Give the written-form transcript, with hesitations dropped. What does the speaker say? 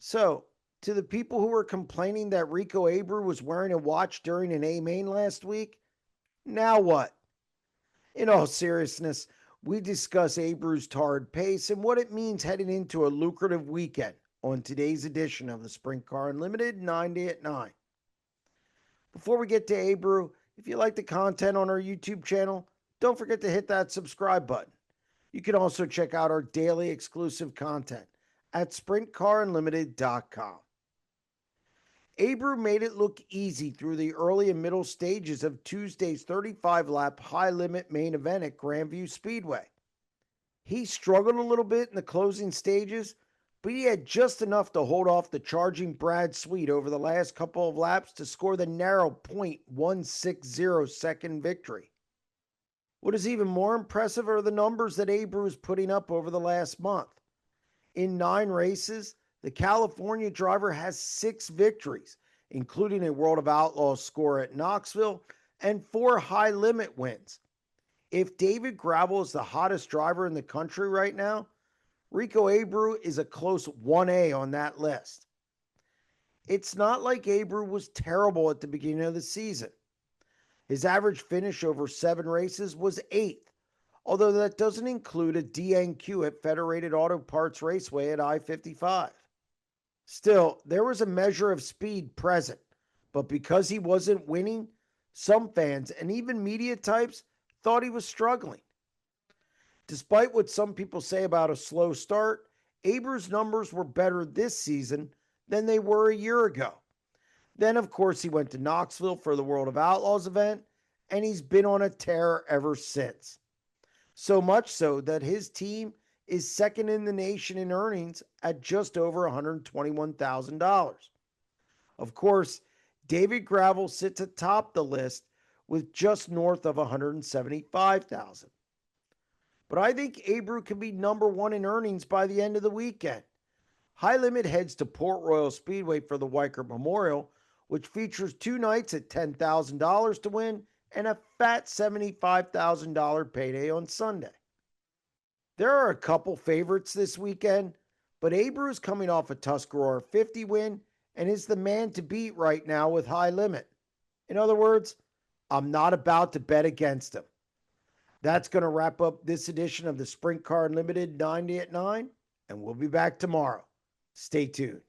So, to the people who were complaining that Rico Abreu was wearing a watch during an A main last week, now what? In all seriousness, we discuss Abreu's torrid pace and what it means heading into a lucrative weekend on today's edition of the Sprint Car Unlimited 90 at 9. Before we get to Abreu, if you like the content on our YouTube channel, don't forget to hit that subscribe button. You can also check out our daily exclusive content at SprintCarUnlimited.com. Abreu made it look easy through the early and middle stages of Tuesday's 35-lap high-limit main event at Grandview Speedway. He struggled a little bit in the closing stages, but he had just enough to hold off the charging Brad Sweet over the last couple of laps to score the narrow .160 second victory. What is even more impressive are the numbers that Abreu is putting up over the last month. In 9 races, the California driver has 6 victories, including a World of Outlaws score at Knoxville and 4 high-limit wins. If David Gravel is the hottest driver in the country right now, Rico Abreu is a close 1A on that list. It's not like Abreu was terrible at the beginning of the season. His average finish over 7 races was 8th, although that doesn't include a DNQ at Federated Auto Parts Raceway at I-55. Still, there was a measure of speed present, but because he wasn't winning, some fans and even media types thought he was struggling. Despite what some people say about a slow start, Abreu's numbers were better this season than they were a year ago. Then, of course, he went to Knoxville for the World of Outlaws event, and he's been on a tear ever since. So much so that his team is second in the nation in earnings at just over $121,000. Of course, David Gravel sits atop the list with just north of $175,000. But I think Abreu can be number 1 in earnings by the end of the weekend. High Limit heads to Port Royal Speedway for the Weichert Memorial, which features 2 nights at $10,000 to win and a fat $75,000 payday on Sunday. There are a couple favorites this weekend, but Abreu is coming off a Tuscarora 50 win and is the man to beat right now with High Limit. In other words, I'm not about to bet against him. That's going to wrap up this edition of the Sprint Car Unlimited 90 at 9, and we'll be back tomorrow. Stay tuned.